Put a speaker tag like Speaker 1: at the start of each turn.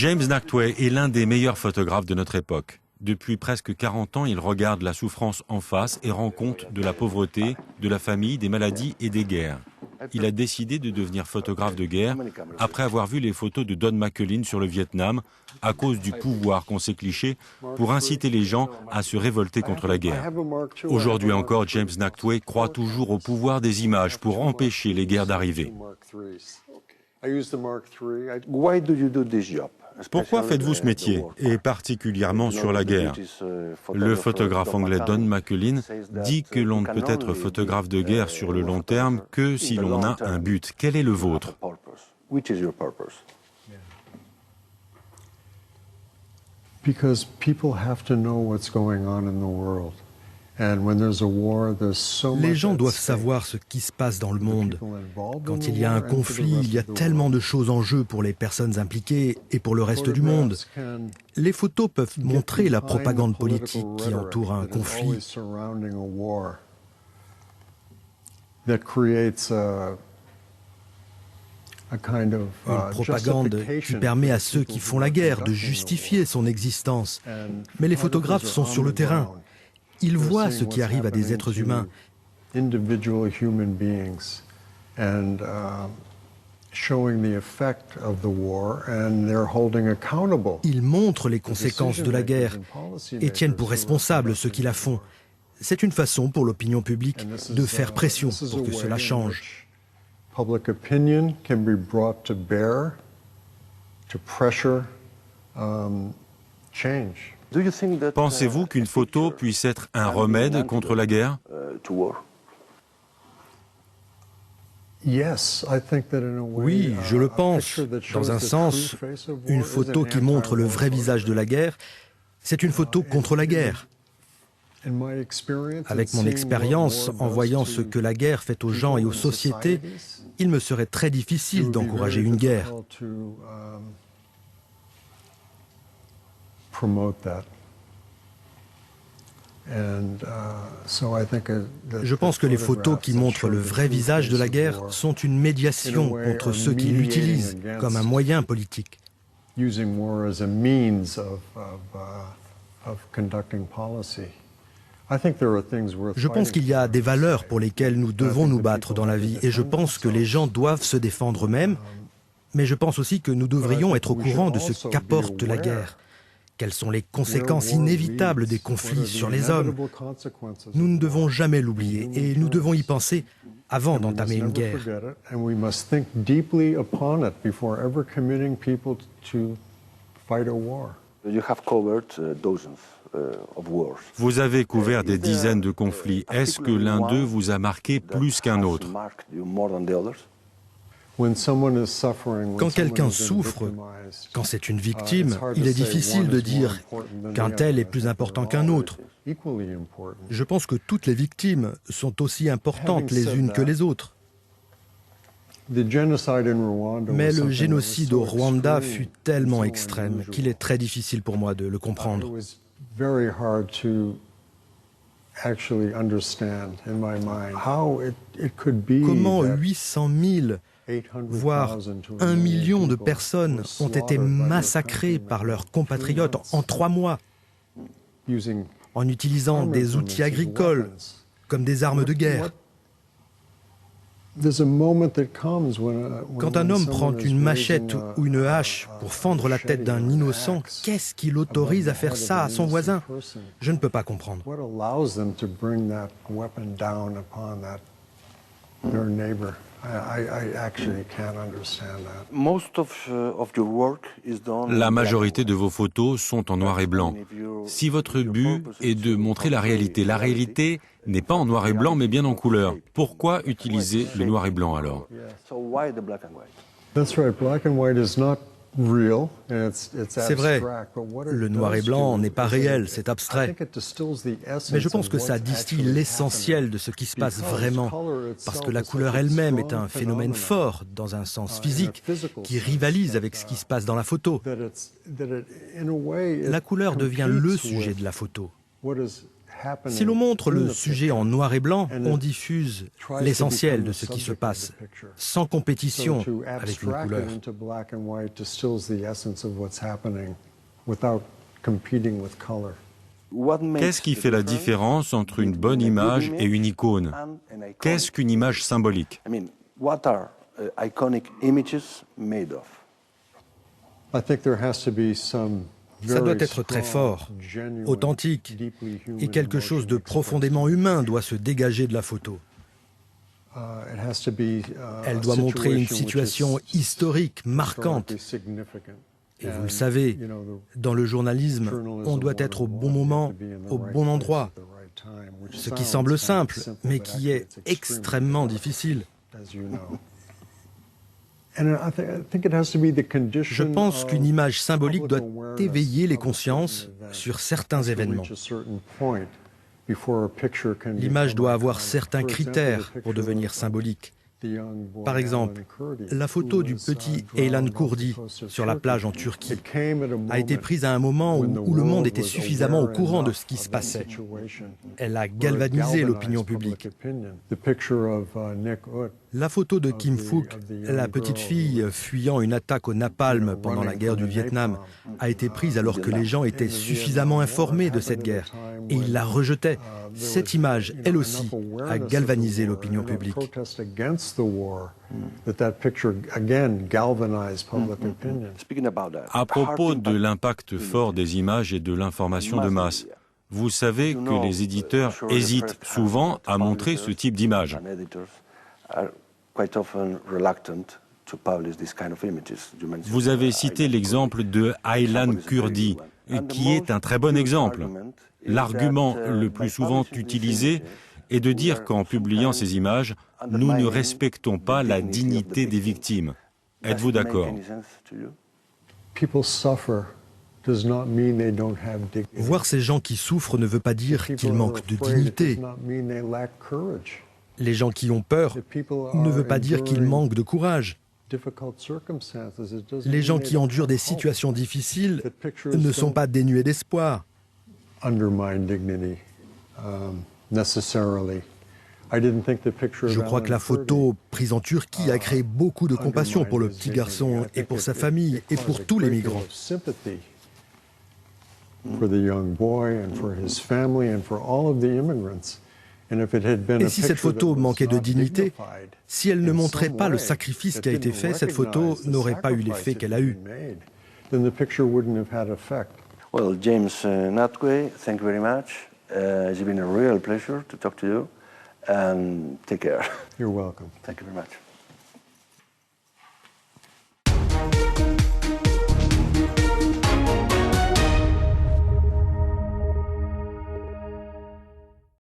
Speaker 1: James Nachtwey est l'un des meilleurs photographes de notre époque. Depuis presque 40 ans, il regarde la souffrance en face et rend compte de la pauvreté, de la famille, des maladies et des guerres. Il a décidé de devenir photographe de guerre après avoir vu les photos de Don McLean sur le Vietnam à cause du pouvoir qu'ont ces clichés pour inciter les gens à se révolter contre la guerre. Aujourd'hui encore, James Nachtwey croit toujours au pouvoir des images pour empêcher les guerres d'arriver. Pourquoi faites-vous ce métier, et particulièrement sur la guerre? Le photographe anglais Don McLean dit que l'on ne peut être photographe de guerre sur le long terme que si l'on a un but. Quel est le vôtre?
Speaker 2: Because people have to know what's going on in the world.
Speaker 3: Les gens doivent savoir ce qui se passe dans le monde. Quand il y a un conflit, il y a tellement de choses en jeu pour les personnes impliquées et pour le reste du monde. Les photos peuvent montrer la propagande politique qui entoure un conflit. Une propagande qui permet à ceux qui font la guerre de justifier son existence. Mais les photographes sont sur le terrain. Ils voient ce qui arrive à des êtres humains. Ils montrent les conséquences de la guerre et tiennent pour responsables ceux qui la font. C'est une façon pour l'opinion publique de faire pression pour que cela change.
Speaker 2: Public opinion can be brought to bear to pressure change.
Speaker 1: Pensez-vous qu'une photo puisse être un remède contre la guerre?
Speaker 3: Oui, je le pense. Dans un sens, une photo qui montre le vrai visage de la guerre, c'est une photo contre la guerre. Avec mon expérience, en voyant ce que la guerre fait aux gens et aux sociétés, il me serait très difficile d'encourager une guerre. Je pense que les photos qui montrent le vrai visage de la guerre sont une médiation contre ceux qui l'utilisent comme un moyen politique. Je pense qu'il y a des valeurs pour lesquelles nous devons nous battre dans la vie et je pense que les gens doivent se défendre eux-mêmes, mais je pense aussi que nous devrions être au courant de ce qu'apporte la guerre. Quelles sont les conséquences inévitables des conflits sur les hommes? Nous ne devons jamais l'oublier et nous devons y penser avant d'entamer une guerre.
Speaker 1: Vous avez couvert des dizaines de conflits. Est-ce que l'un d'eux vous a marqué plus qu'un autre?
Speaker 3: Quand quelqu'un souffre, quand c'est une victime, il est difficile de dire qu'un tel est plus important qu'un autre. Je pense que toutes les victimes sont aussi importantes les unes que les autres. Mais le génocide au Rwanda fut tellement extrême qu'il est très difficile pour moi de le comprendre. Comment 800 000 voire 1 million de personnes ont été massacrées par leurs compatriotes en 3 mois, en utilisant des outils agricoles comme des armes de guerre. Quand un homme prend une machette ou une hache pour fendre la tête d'un innocent, qu'est-ce qui l'autorise à faire ça à son voisin? Je ne peux pas comprendre.
Speaker 1: La majorité de vos photos sont en noir et blanc. Si votre but est de montrer la réalité n'est pas en noir et blanc mais bien en couleur. Pourquoi utiliser le noir et blanc alors?
Speaker 3: C'est vrai, le noir et blanc n'est pas réel, c'est abstrait. Mais je pense que ça distille l'essentiel de ce qui se passe vraiment, parce que la couleur elle-même est un phénomène fort, dans un sens physique, qui rivalise avec ce qui se passe dans la photo. La couleur devient le sujet de la photo. Si l'on montre le sujet en noir et blanc, on diffuse l'essentiel de ce qui se passe, sans compétition avec une couleur.
Speaker 1: Qu'est-ce qui fait la différence entre une bonne image et une icône? Qu'est-ce qu'une image symbolique?
Speaker 3: Ça doit être très fort, authentique, et quelque chose de profondément humain doit se dégager de la photo. Elle doit montrer une situation historique, marquante. Et vous le savez, dans le journalisme, on doit être au bon moment, au bon endroit. Ce qui semble simple, mais qui est extrêmement difficile. Je pense qu'une image symbolique doit éveiller les consciences sur certains événements. L'image doit avoir certains critères pour devenir symbolique. Par exemple, la photo du petit Aylan Kurdi sur la plage en Turquie a été prise à un moment où le monde était suffisamment au courant de ce qui se passait. Elle a galvanisé l'opinion publique. La photo de Kim Phuc, la petite fille fuyant une attaque au napalm pendant la guerre du Vietnam, a été prise alors que les gens étaient suffisamment informés de cette guerre et ils la rejetaient. Cette image, elle aussi, a galvanisé l'opinion publique.
Speaker 1: À propos de l'impact fort des images et de l'information de masse, vous savez que les éditeurs hésitent souvent à montrer ce type d'image. Vous avez cité l'exemple de Aylan Kurdi, qui est un très bon exemple. L'argument le plus souvent utilisé est de dire qu'en publiant ces images, nous ne respectons pas la dignité des victimes. Êtes-vous d'accord?
Speaker 3: Voir ces gens qui souffrent ne veut pas dire qu'ils manquent de dignité. Les gens qui ont peur ne veut pas dire qu'ils manquent de courage. Les gens qui endurent des situations difficiles ne sont pas dénués d'espoir. Je crois que la photo prise en Turquie a créé beaucoup de compassion pour le petit garçon et pour sa famille et pour tous les migrants. Et si cette photo manquait de dignité, si elle ne montrait pas le sacrifice qui a été fait, cette photo n'aurait pas eu l'effet qu'elle a eu.
Speaker 4: Well, James Natwe, thank you very much. It's been a real pleasure to talk to you. And take care.
Speaker 2: You're welcome.
Speaker 4: Thank you very much.